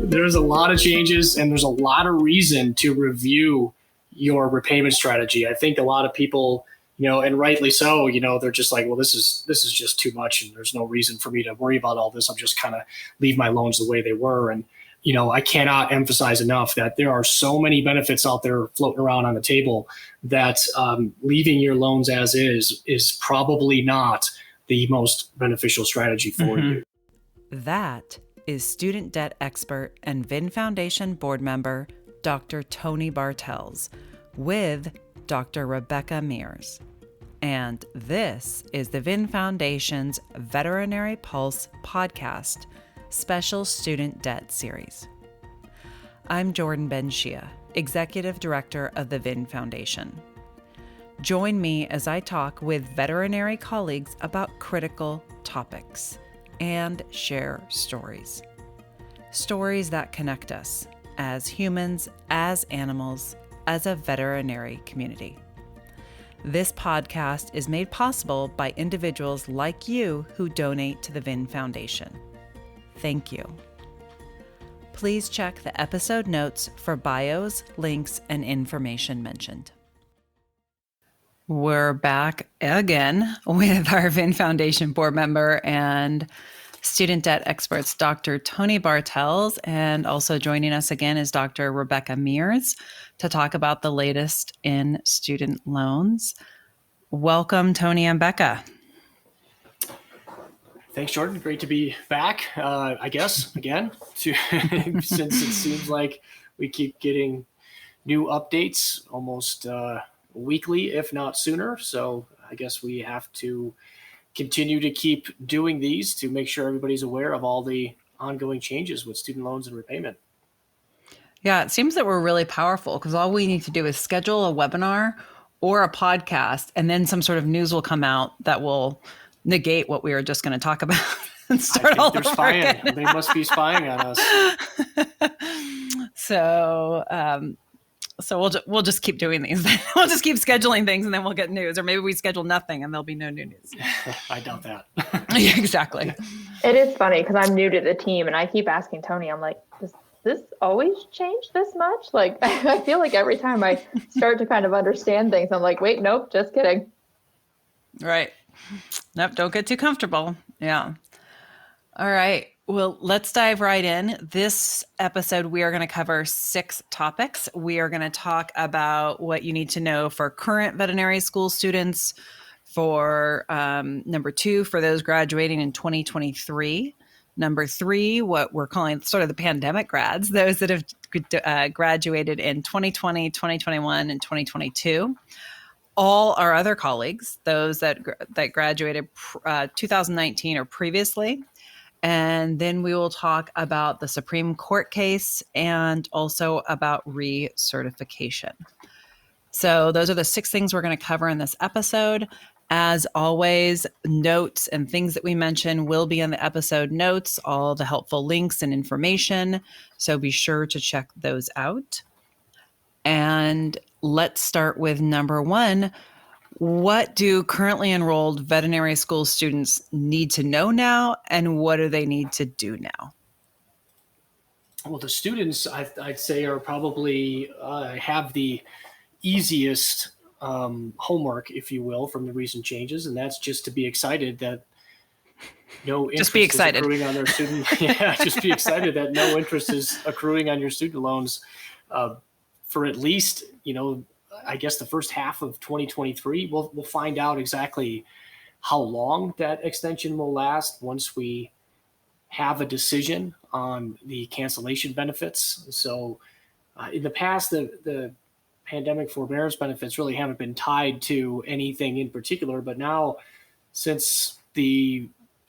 There's a lot of changes and there's a lot of reason to review your repayment strategy. I think a lot of people, and rightly so, they're just like, well, this is just too much and there's no reason for me to worry about all this. I'm just kind of leave my loans the way they were. And, I cannot emphasize enough that there are so many benefits out there floating around on the table that leaving your loans as is probably not the most beneficial strategy for you. That is student debt expert and VIN Foundation board member, Dr. Tony Bartels, with Dr. Rebecca Mears. And this is the VIN Foundation's Veterinary Pulse podcast, special student debt series. I'm Jordan benShea, Executive Director of the VIN Foundation. Join me as I talk with veterinary colleagues about critical topics and share stories. Stories that connect us as humans, as animals, as a veterinary community. This podcast is made possible by individuals like you who donate to the VIN Foundation. Thank you. Please check the episode notes for bios, links, and information mentioned. We're back again with our VIN Foundation board member and student debt experts, Dr. Tony Bartels, and also joining us again is Dr. Rebecca Mears to talk about the latest in student loans. Welcome, Tony and Becca. Thanks, Jordan. Great to be back, I guess, again, since it seems like we keep getting new updates almost weekly, if not sooner. So I guess we have to continue to keep doing these to make sure everybody's aware of all the ongoing changes with student loans and repayment. Yeah, it seems that we're really powerful because all we need to do is schedule a webinar or a podcast, and then some sort of news will come out that will negate what we were just going to talk about and start all over spying. again. They must be spying on us. So we'll just keep doing these. We'll just keep scheduling things, and then we'll get news. Or maybe we schedule nothing, and there'll be no new news. I doubt that. Yeah, exactly. It is funny because I'm new to the team, and I keep asking Tony. I'm like, does this always change this much? Like, I feel like every time I start to kind of understand things, I'm like, wait, nope, just kidding. Right. Nope, don't get too comfortable. Yeah. All right. Well, let's dive right in. This episode, we are going to cover 6 topics. We are going to talk about what you need to know for current veterinary school students, for number 2, for those graduating in 2023. Number 3, what we're calling sort of the pandemic grads, those that have graduated in 2020, 2021, and 2022. All our other colleagues, those that graduated 2019 or previously. And then we will talk about the Supreme Court case and also about recertification. So those are the 6 things we're going to cover in this episode. As always, notes and things that we mention will be in the episode notes, all the helpful links and information. So be sure to check those out. And let's start with number 1. What do currently enrolled veterinary school students need to know now, and what do they need to do now? Well, the students, I'd say, are probably have the easiest homework, if you will, from the recent changes, and that's just to be excited that no interest is accruing on their student. Yeah, just be excited that no interest is accruing on your student loans for at least, I guess the first half of 2023. We'll find out exactly how long that extension will last once we have a decision on the cancellation benefits. So in the past, the pandemic forbearance benefits really haven't been tied to anything in particular, but now since the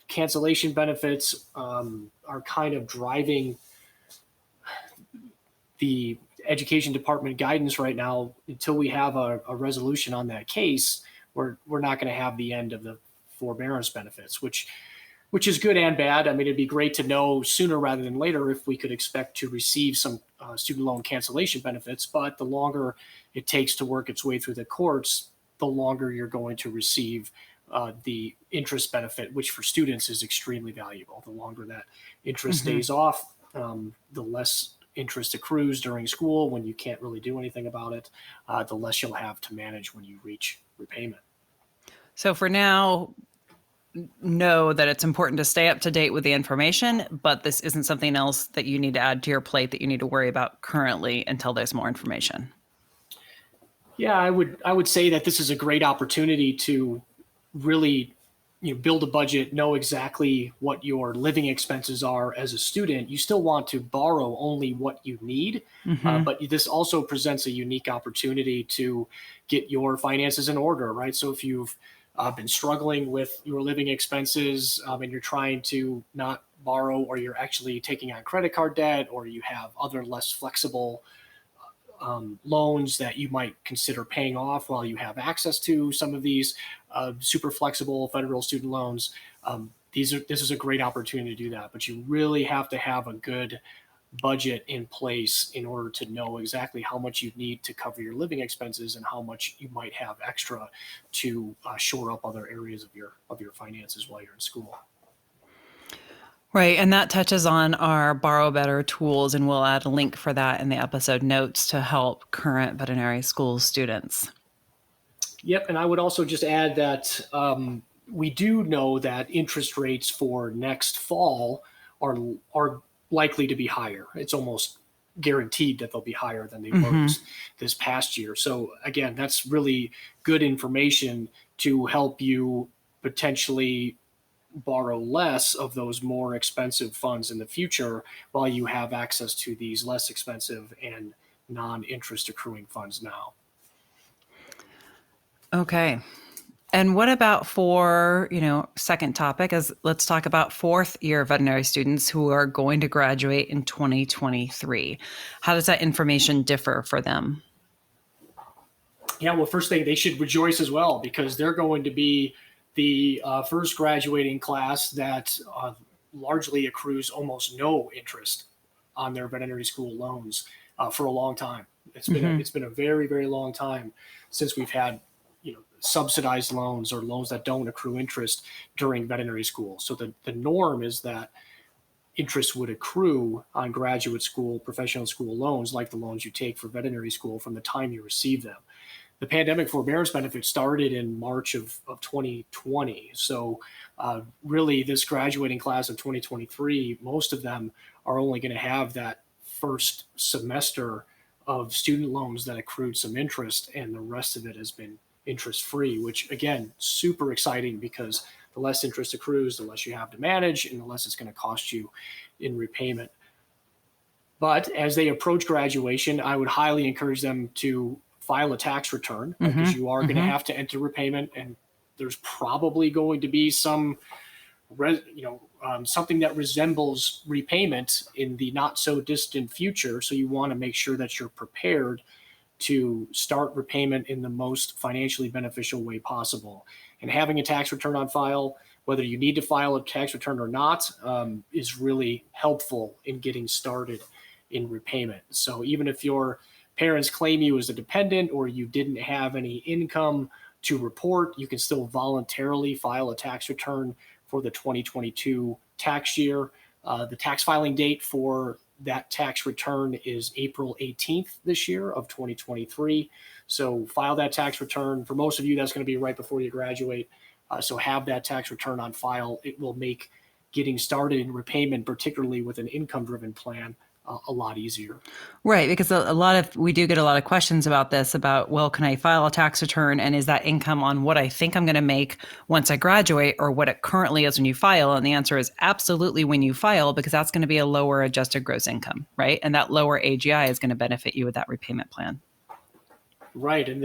cancellation benefits are kind of driving the education department guidance right now, until we have a resolution on that case, we're not going to have the end of the forbearance benefits, which is good and bad. I mean, it'd be great to know sooner rather than later if we could expect to receive some student loan cancellation benefits, but the longer it takes to work its way through the courts, the longer you're going to receive the interest benefit, which for students is extremely valuable. The longer that interest stays off, The less interest accrues during school when you can't really do anything about it, the less you'll have to manage when you reach repayment. So for now, know that it's important to stay up to date with the information, but this isn't something else that you need to add to your plate that you need to worry about currently until there's more information. Yeah, I would say that this is a great opportunity to really, build a budget, know exactly what your living expenses are as a student. You still want to borrow only what you need, but this also presents a unique opportunity to get your finances in order, right? So if you've been struggling with your living expenses and you're trying to not borrow, or you're actually taking on credit card debt, or you have other less flexible loans that you might consider paying off while you have access to some of these super flexible federal student loans. This is a great opportunity to do that, but you really have to have a good budget in place in order to know exactly how much you need to cover your living expenses and how much you might have extra to shore up other areas of your finances while you're in school. Right. And that touches on our Borrow Better tools, and we'll add a link for that in the episode notes to help current veterinary school students. Yep. And I would also just add that we do know that interest rates for next fall are likely to be higher. It's almost guaranteed that they'll be higher than they were this past year. So again, that's really good information to help you potentially borrow less of those more expensive funds in the future while you have access to these less expensive and non-interest accruing funds now. Okay. And what about for, second topic is, let's talk about fourth year veterinary students who are going to graduate in 2023. How does that information differ for them? Yeah, well, first thing, they should rejoice as well, because they're going to be the first graduating class that largely accrues almost no interest on their veterinary school loans for a long time. It's been a very, very long time since we've had subsidized loans or loans that don't accrue interest during veterinary school. So the norm is that interest would accrue on graduate school, professional school loans, like the loans you take for veterinary school, from the time you receive them. The pandemic forbearance benefit started in March of 2020. So really, this graduating class of 2023, most of them are only going to have that first semester of student loans that accrued some interest, and the rest of it has been interest-free, which, again, super exciting, because the less interest accrues, the less you have to manage, and the less it's going to cost you in repayment. But as they approach graduation, I would highly encourage them to file a tax return, because you are going to have to enter repayment, and there's probably going to be some, something that resembles repayment in the not so distant future. So you want to make sure that you're prepared to start repayment in the most financially beneficial way possible. And having a tax return on file, whether you need to file a tax return or not, is really helpful in getting started in repayment. So even if your parents claim you as a dependent, or you didn't have any income to report, you can still voluntarily file a tax return for the 2022 tax year. The tax filing date for that tax return is April 18th this year of 2023. So file that tax return. For most of you, that's going to be right before you graduate. So have that tax return on file. It will make getting started in repayment, particularly with an income-driven plan, a lot easier. Right, because we do get a lot of questions about this, about, well, can I file a tax return, and is that income on what I think I'm going to make once I graduate, or what it currently is when you file? And the answer is absolutely when you file, because that's going to be a lower adjusted gross income, right? And that lower AGI is going to benefit you with that repayment plan. Right. And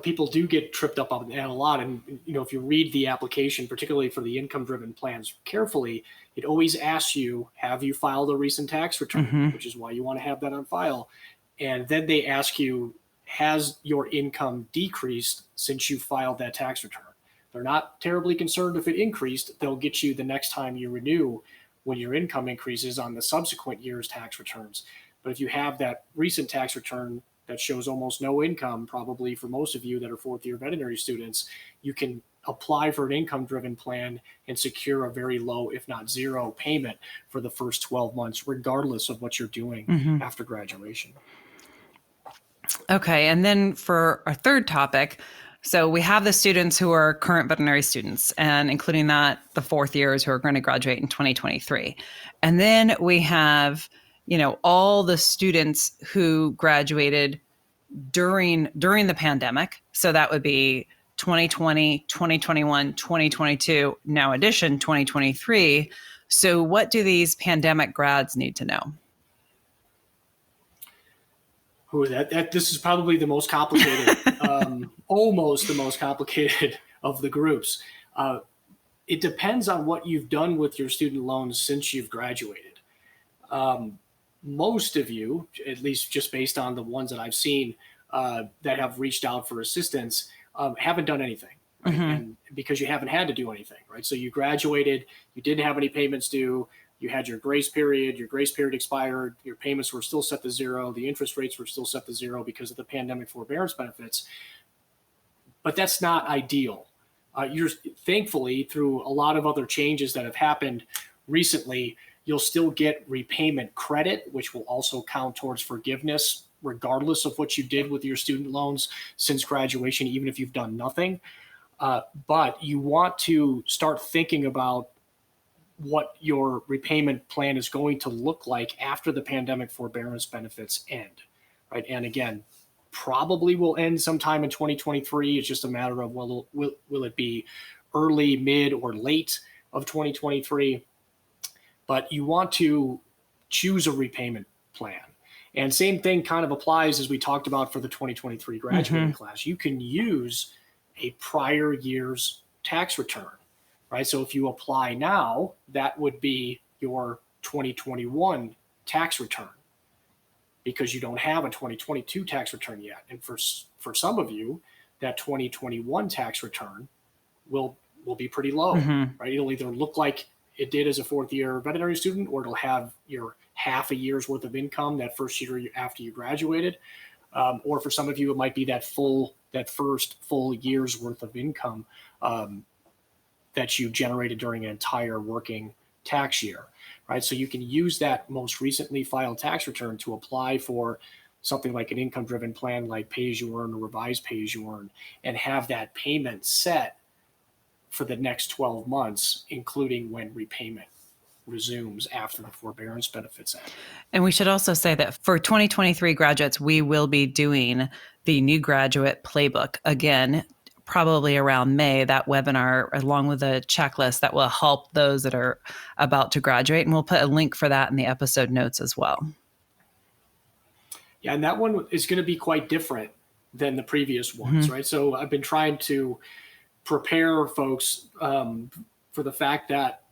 people do get tripped up on that a lot. And, if you read the application, particularly for the income-driven plans carefully, it always asks you, have you filed a recent tax return, which is why you want to have that on file. And then they ask you, has your income decreased since you filed that tax return? They're not terribly concerned if it increased. They'll get you the next time you renew, when your income increases on the subsequent year's tax returns. But if you have that recent tax return that shows almost no income, probably for most of you that are fourth year veterinary students, you can apply for an income-driven plan and secure a very low, if not zero, payment for the first 12 months, regardless of what you're doing after graduation. Okay. And then for our third topic, so we have the students who are current veterinary students, and including that, the fourth years who are going to graduate in 2023. And then we have, all the students who graduated during the pandemic. So that would be 2020, 2021, 2022, now addition 2023. So what do these pandemic grads need to know? This is probably the most complicated, almost the most complicated of the groups. It depends on what you've done with your student loans since you've graduated. Most of you, at least just based on the ones that I've seen that have reached out for assistance, haven't done anything. Right? And because you haven't had to do anything, right? So you graduated, you didn't have any payments due, you had your grace period expired, your payments were still set to zero, the interest rates were still set to zero because of the pandemic forbearance benefits. But that's not ideal. You're thankfully, through a lot of other changes that have happened recently, you'll still get repayment credit, which will also count towards forgiveness, regardless of what you did with your student loans since graduation, even if you've done nothing. But you want to start thinking about what your repayment plan is going to look like after the pandemic forbearance benefits end, right? And again, probably will end sometime in 2023. It's just a matter of, will it be early, mid, or late of 2023? But you want to choose a repayment plan. And same thing kind of applies as we talked about for the 2023 graduating class. You can use a prior year's tax return, right? So if you apply now, that would be your 2021 tax return because you don't have a 2022 tax return yet. And for some of you, that 2021 tax return will be pretty low, right? It'll either look like it did as a fourth year veterinary student, or it'll have your half a year's worth of income that first year after you graduated. Or for some of you, it might be that first full year's worth of income that you generated during an entire working tax year, right? So you can use that most recently filed tax return to apply for something like an income-driven plan like pay-as-you-earn or revised pay-as-you-earn, and have that payment set for the next 12 months, including when repayment resumes after the forbearance benefits end. And we should also say that for 2023 graduates, we will be doing the new graduate playbook again, probably around May, that webinar, along with a checklist that will help those that are about to graduate. And we'll put a link for that in the episode notes as well. Yeah, and that one is going to be quite different than the previous ones, right? So I've been trying to prepare folks for the fact that,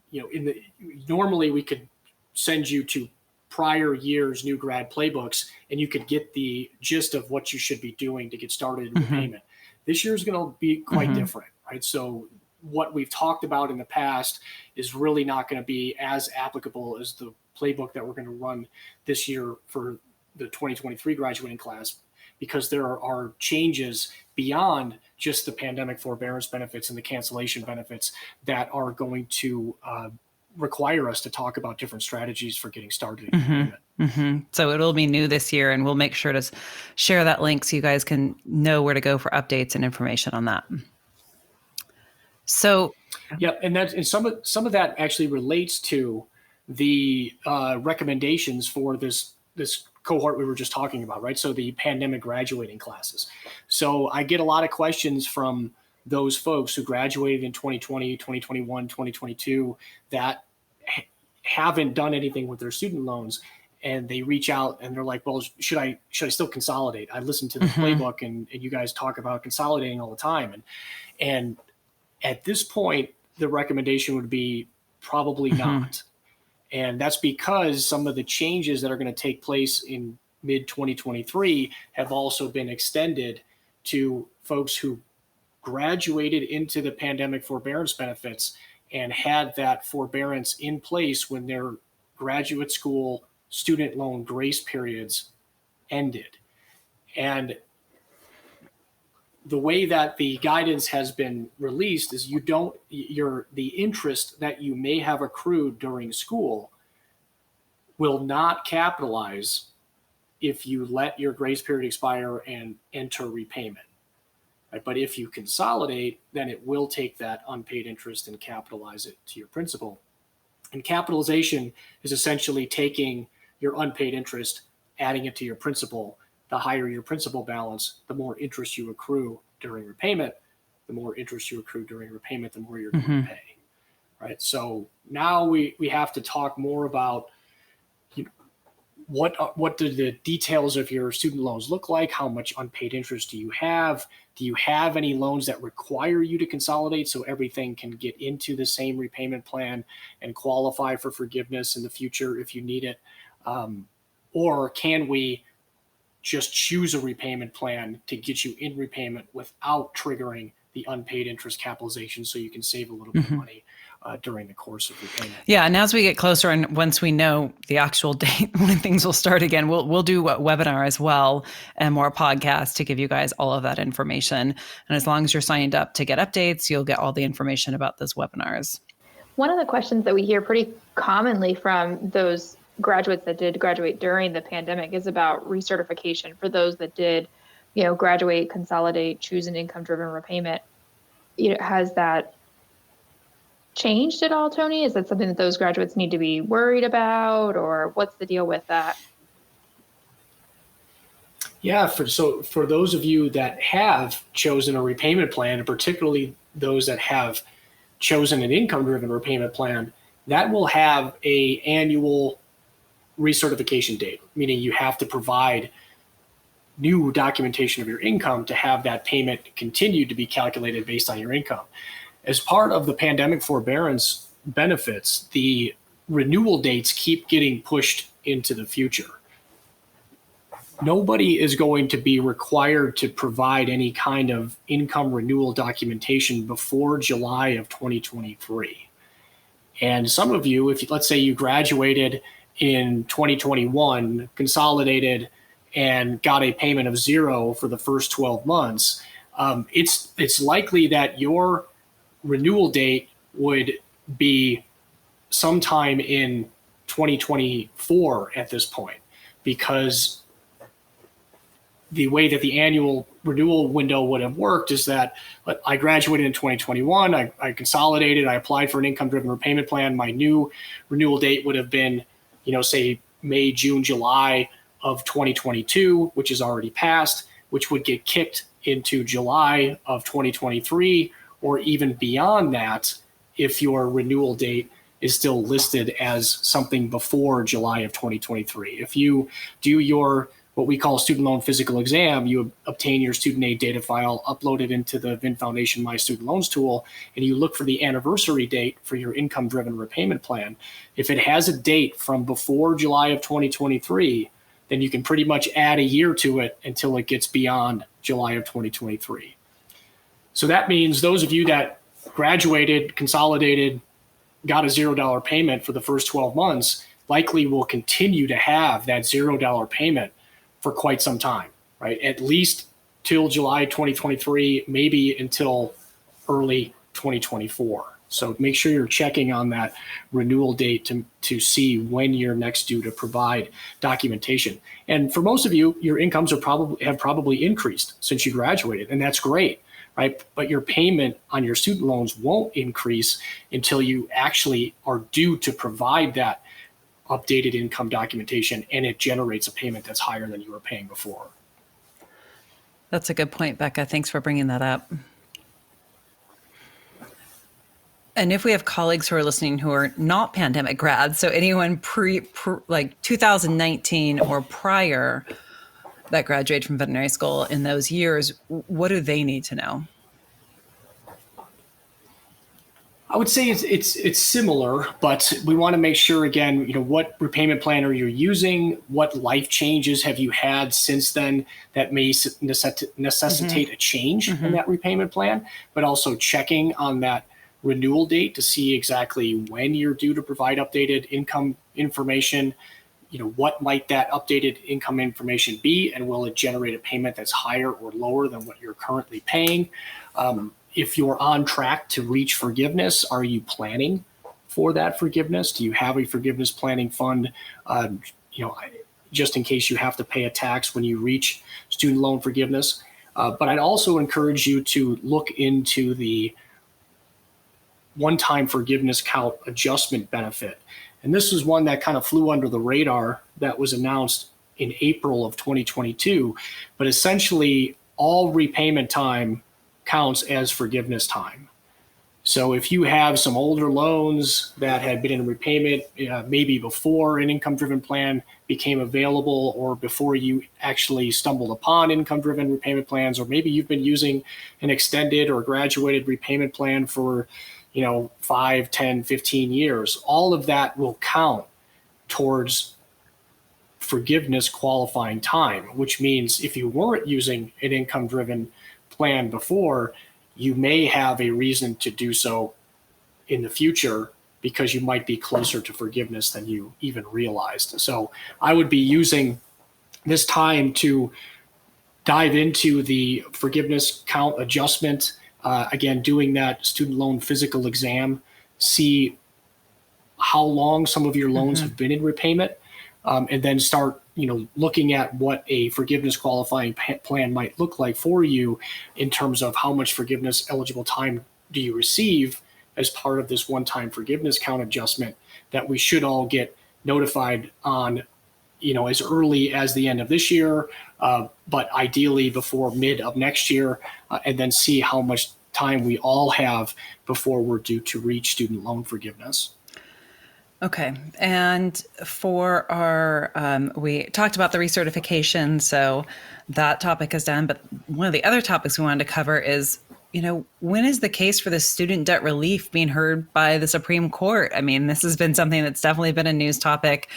normally we could send you to prior year's new grad playbooks and you could get the gist of what you should be doing to get started in repayment. This year is going to be quite different, right? So what we've talked about in the past is really not going to be as applicable as the playbook that we're going to run this year for the 2023 graduating class, because there are changes beyond just the pandemic forbearance benefits and the cancellation benefits that are going to require us to talk about different strategies for getting started in repayment. So it'll be new this year, and we'll make sure to share that link so you guys can know where to go for updates and information on that. So, yeah, and some of that actually relates to the recommendations for this cohort we were just talking about, right? So the pandemic graduating classes. So I get a lot of questions from those folks who graduated in 2020, 2021, 2022 that haven't done anything with their student loans. And they reach out and they're like, well, should I still consolidate? I listen to the playbook and you guys talk about consolidating all the time. And at this point, the recommendation would be probably not. And that's because some of the changes that are going to take place in mid 2023 have also been extended to folks who graduated into the pandemic forbearance benefits and had that forbearance in place when their graduate school student loan grace periods ended. And the way that the guidance has been released is the interest that you may have accrued during school will not capitalize if you let your grace period expire and enter repayment. Right? But if you consolidate, then it will take that unpaid interest and capitalize it to your principal. And capitalization is essentially taking your unpaid interest, adding it to your principal. The higher your principal balance, the more interest you accrue during repayment. The more interest you accrue during repayment, the more you're going to pay. Right? So now we have to talk more about what do the details of your student loans look like? How much unpaid interest do you have? Do you have any loans that require you to consolidate so everything can get into the same repayment plan and qualify for forgiveness in the future if you need it? Or can we just choose a repayment plan to get you in repayment without triggering the unpaid interest capitalization so you can save a little bit of money during the course of repayment? Yeah, and as we get closer and once we know the actual date when things will start again, we'll do a webinar as well and more podcasts to give you guys all of that information. And as long as you're signed up to get updates, you'll get all the information about those webinars. One of the questions that we hear pretty commonly from those graduates that did graduate during the pandemic is about recertification for those that did, graduate, consolidate, choose an income-driven repayment. Has that changed at all, Tony? Is that something that those graduates need to be worried about, or what's the deal with that? Yeah, for those of you that have chosen a repayment plan, and particularly those that have chosen an income-driven repayment plan, that will have an annual recertification date, meaning you have to provide new documentation of your income to have that payment continue to be calculated based on your income. As part of the pandemic forbearance benefits, the renewal dates keep getting pushed into the future. Nobody is going to be required to provide any kind of income renewal documentation before July of 2023. And some of you, let's say you graduated in 2021, consolidated, and got a payment of zero for the first 12 months, it's likely that your renewal date would be sometime in 2024 at this point, because the way that the annual renewal window would have worked is that I graduated in 2021, I consolidated, I applied for an income-driven repayment plan. My new renewal date would have been, say May, June, July of 2022, which is already passed, which would get kicked into July of 2023, or even beyond that if your renewal date is still listed as something before July of 2023. If you do your what we call student loan physical exam, you obtain your student aid data file, upload it into the VIN Foundation My Student Loans tool, and you look for the anniversary date for your income-driven repayment plan. If it has a date from before July of 2023, then you can pretty much add a year to it until it gets beyond July of 2023. So that means those of you that graduated, consolidated, got a $0 payment for the first 12 months likely will continue to have that $0 payment for quite some time, right? At least till July 2023, maybe until early 2024. So make sure you're checking on that renewal date to see when you're next due to provide documentation. And for most of you, your incomes have probably increased since you graduated, and that's great, right? But your payment on your student loans won't increase until you actually are due to provide that updated income documentation, and it generates a payment that's higher than you were paying before. That's a good point, Becca. Thanks for bringing that up. And if we have colleagues who are listening who are not pandemic grads, so anyone like 2019 or prior that graduated from veterinary school in those years, what do they need to know? I would say it's similar, but we want to make sure, again, what repayment plan are you using? What life changes have you had since then that may necessitate a change in that repayment plan, but also checking on that renewal date to see exactly when you're due to provide updated income information. what might that updated income information be, and will it generate a payment that's higher or lower than what you're currently paying? If you're on track to reach forgiveness, are you planning for that forgiveness? Do you have a forgiveness planning fund, just in case you have to pay a tax when you reach student loan forgiveness? But I'd also encourage you to look into the one-time forgiveness count adjustment benefit. And this was one that kind of flew under the radar that was announced in April of 2022. But essentially, all repayment time counts as forgiveness time. So if you have some older loans that had been in repayment, maybe before an income-driven plan became available, or before you actually stumbled upon income-driven repayment plans, or maybe you've been using an extended or graduated repayment plan for 5, 10, 15 years, all of that will count towards forgiveness qualifying time, which means if you weren't using an income-driven plan before, you may have a reason to do so in the future because you might be closer to forgiveness than you even realized. So I would be using this time to dive into the forgiveness count adjustment. Again, doing that student loan physical exam, see how long some of your loans have been in repayment, and then start looking at what a forgiveness qualifying plan might look like for you in terms of how much forgiveness eligible time do you receive as part of this one-time forgiveness count adjustment that we should all get notified on as early as the end of this year, but ideally before mid of next year, and then see how much time we all have before we're due to reach student loan forgiveness. Okay. And for our, we talked about the recertification, so that topic is done. But one of the other topics we wanted to cover is, when is the case for the student debt relief being heard by the Supreme Court? I mean, this has been something that's definitely been a news topic,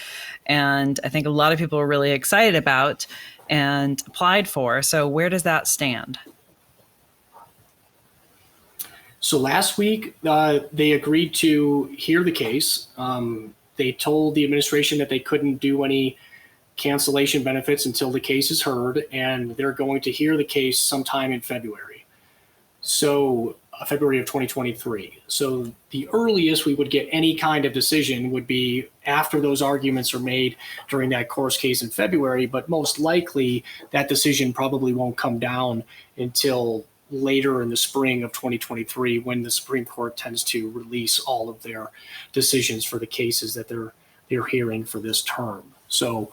and I think a lot of people are really excited about and applied for. So where does that stand? So last week, they agreed to hear the case. They told the administration that they couldn't do any cancellation benefits until the case is heard, and they're going to hear the case sometime in February. So February of 2023. So the earliest we would get any kind of decision would be after those arguments are made during that course case in February, but most likely that decision probably won't come down until later in the spring of 2023, when the Supreme Court tends to release all of their decisions for the cases that they're hearing for this term. So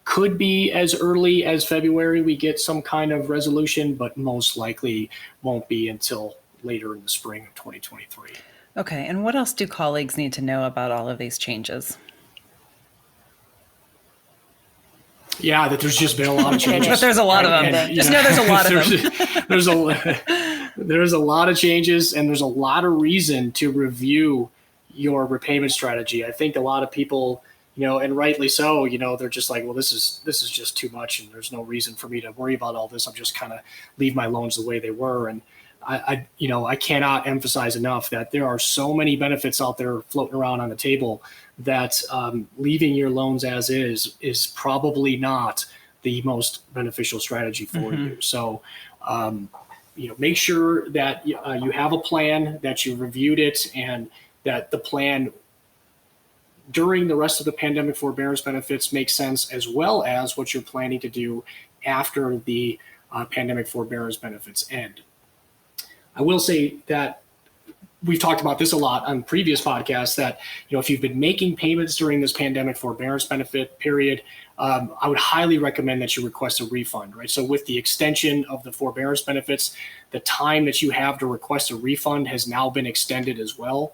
could be as early as February we get some kind of resolution, but most likely won't be until later in the spring of 2023. Okay, and what else do colleagues need to know about all of these changes? Yeah, that there's just been a lot of changes. But there's a lot of them. Just know there's a lot of them. There's a lot of changes, and there's a lot of reason to review your repayment strategy. I think a lot of people, and rightly so, they're just like, well, this is just too much, and there's no reason for me to worry about all this. I'm just kind of leave my loans the way they were. And I cannot emphasize enough that there are so many benefits out there floating around on the table that leaving your loans as is probably not the most beneficial strategy for you. So, make sure that you have a plan, that you reviewed it, and that the plan during the rest of the pandemic forbearance benefits makes sense, as well as what you're planning to do after the pandemic forbearance benefits end. I will say that we've talked about this a lot on previous podcasts, that if you've been making payments during this pandemic forbearance benefit period, I would highly recommend that you request a refund, right? So with the extension of the forbearance benefits, the time that you have to request a refund has now been extended as well.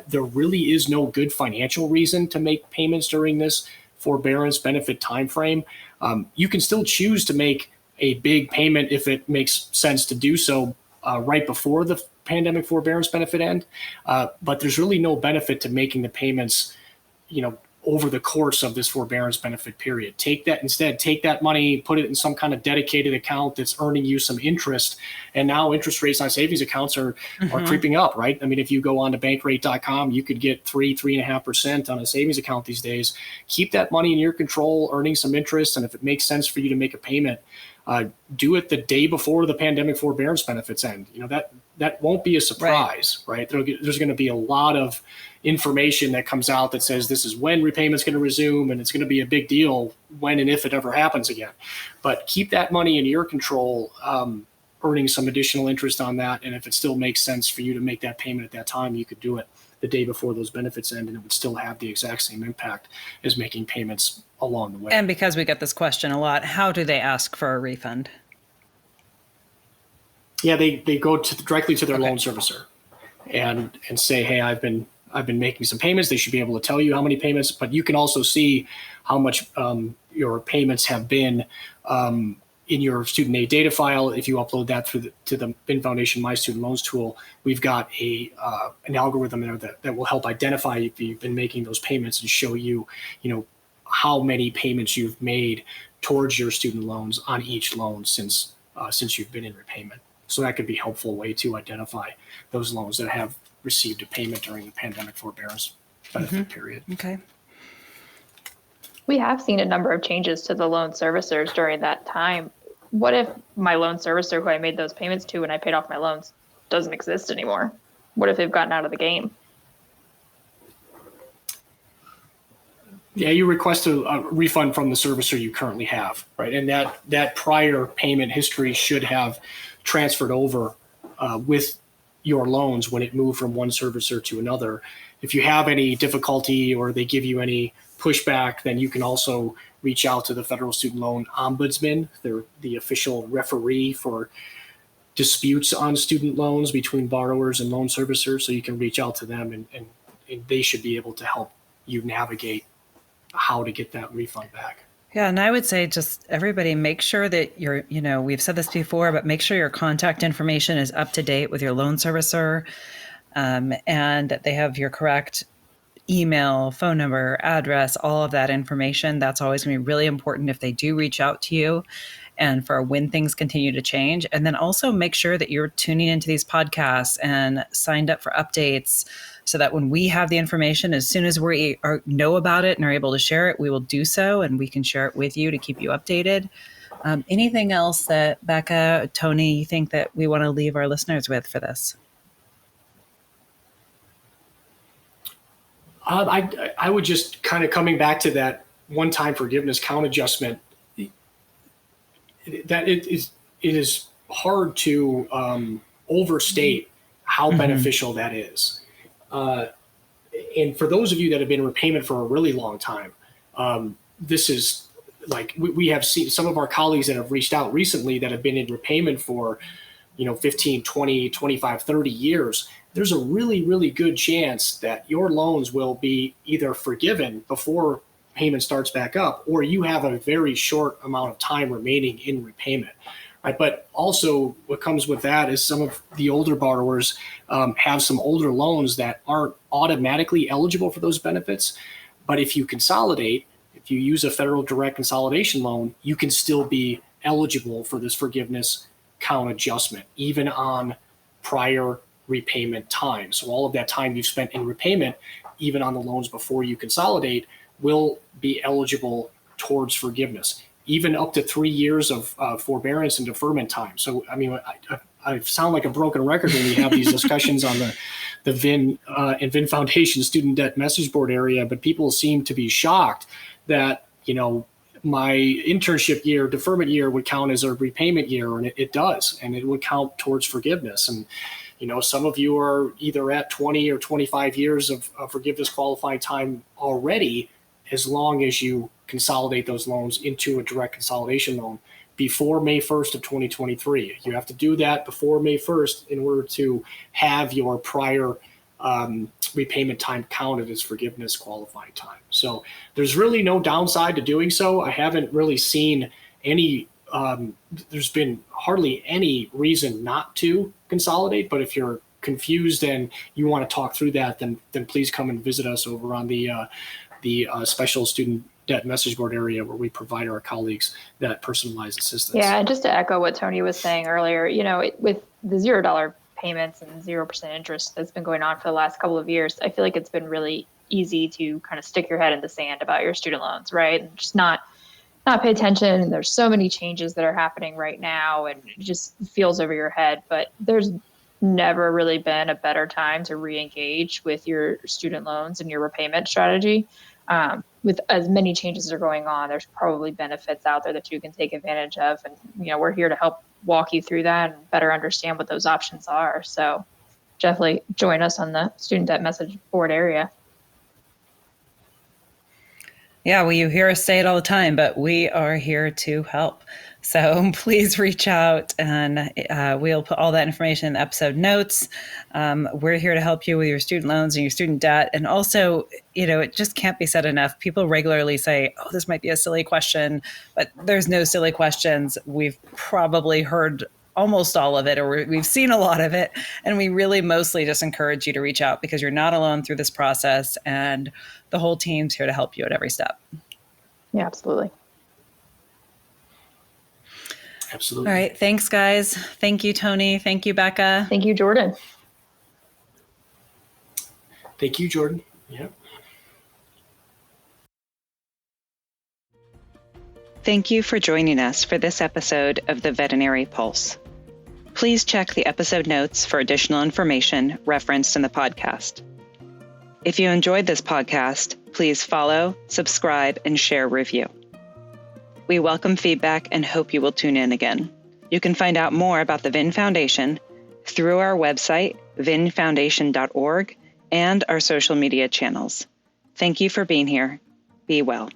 There really is no good financial reason to make payments during this forbearance benefit timeframe. You can still choose to make a big payment if it makes sense to do so right before the pandemic forbearance benefit end, but there's really no benefit to making the payments, over the course of this forbearance benefit period. Take that money, put it in some kind of dedicated account that's earning you some interest. And now interest rates on savings accounts are creeping up, right? I mean, if you go on to bankrate.com, you could get 3.5% on a savings account these days. Keep that money in your control, earning some interest. And if it makes sense for you to make a payment, do it the day before the pandemic forbearance benefits end. That won't be a surprise, right? There's going to be a lot of information that comes out that says this is when repayment's going to resume, and it's going to be a big deal when and if it ever happens again. But keep that money in your control, earning some additional interest on that. And if it still makes sense for you to make that payment at that time, you could do it the day before those benefits end, and it would still have the exact same impact as making payments along the way. And because we get this question a lot, how do they ask for a refund? Yeah, they go directly to their loan servicer and say, hey, I've been making some payments. They should be able to tell you how many payments, but you can also see how much your payments have been in your student aid data file. If you upload that to the VIN Foundation My Student Loans tool, we've got an algorithm there that will help identify if you've been making those payments and show you, how many payments you've made towards your student loans on each loan since you've been in repayment. So that could be a helpful way to identify those loans that have received a payment during the pandemic forbearance benefit period. Okay. We have seen a number of changes to the loan servicers during that time. What if my loan servicer who I made those payments to when I paid off my loans doesn't exist anymore? What if they've gotten out of the game? Yeah, you request a refund from the servicer you currently have, right? And that prior payment history should have transferred over with your loans when it moved from one servicer to another. If you have any difficulty or they give you any pushback, then you can also reach out to the Federal Student Loan Ombudsman. They're the official referee for disputes on student loans between borrowers and loan servicers. So you can reach out to them and they should be able to help you navigate how to get that refund back. Yeah. And I would say just everybody make sure that we've said this before, but make sure your contact information is up to date with your loan servicer, and that they have your correct email, phone number, address, all of that information. That's always going to be really important if they do reach out to you and for when things continue to change. And then also make sure that you're tuning into these podcasts and signed up for updates so that when we have the information, as soon as we know about it and are able to share it, we will do so and we can share it with you to keep you updated. Anything else that Becca, Tony, you think that we want to leave our listeners with for this? I would just kind of coming back to that one-time forgiveness count adjustment, that it is hard to overstate how beneficial that is. And for those of you that have been in repayment for a really long time, this is like we have seen some of our colleagues that have reached out recently that have been in repayment for 15, 20, 25, 30 years. There's a really, really good chance that your loans will be either forgiven before payment starts back up, or you have a very short amount of time remaining in repayment. Right? But also what comes with that is some of the older borrowers have some older loans that aren't automatically eligible for those benefits. But if you consolidate, if you use a federal direct consolidation loan, you can still be eligible for this forgiveness count adjustment, even on prior repayment time. So all of that time you've spent in repayment, even on the loans before you consolidate, will be eligible towards forgiveness, even up to 3 years of forbearance and deferment time. So, I mean, I sound like a broken record when we have these discussions on the VIN and VIN Foundation student debt message board area, but people seem to be shocked that, my internship year, deferment year would count as a repayment year, and it does, and it would count towards forgiveness. And, some of you are either at 20 or 25 years of forgiveness qualifying time already, as long as you consolidate those loans into a direct consolidation loan before May 1st of 2023. You have to do that before May 1st in order to have your prior repayment time counted as forgiveness qualifying time. So there's really no downside to doing so. I haven't really seen any, there's been hardly any reason not to consolidate, but if you're confused and you want to talk through that, then please come and visit us over on the the special student debt message board area where we provide our colleagues that personalized assistance. Yeah, and just to echo what Tony was saying earlier, with the $0 payments and 0% interest that's been going on for the last couple of years, I feel like it's been really easy to kind of stick your head in the sand about your student loans, right? And just not pay attention. And there's so many changes that are happening right now, and it just feels over your head. But there's never really been a better time to re-engage with your student loans and your repayment strategy. With as many changes that are going on, there's probably benefits out there that you can take advantage of. And, we're here to help walk you through that and better understand what those options are. So definitely join us on the student debt message board area. Yeah, well, you hear us say it all the time, but we are here to help. So please reach out, and we'll put all that information in the episode notes. We're here to help you with your student loans and your student debt. And also, it just can't be said enough. People regularly say, oh, this might be a silly question, but there's no silly questions. We've probably heard almost all of it, or we've seen a lot of it. And we really mostly just encourage you to reach out because you're not alone through this process, and the whole team's here to help you at every step. Yeah, absolutely. Absolutely. All right. Thanks, guys. Thank you, Tony. Thank you, Becca. Thank you, Jordan. Thank you, Jordan. Yeah. Thank you for joining us for this episode of the Veterinary Pulse. Please check the episode notes for additional information referenced in the podcast. If you enjoyed this podcast, please follow, subscribe, and share a review. We welcome feedback and hope you will tune in again. You can find out more about the VIN Foundation through our website, vinfoundation.org, and our social media channels. Thank you for being here. Be well.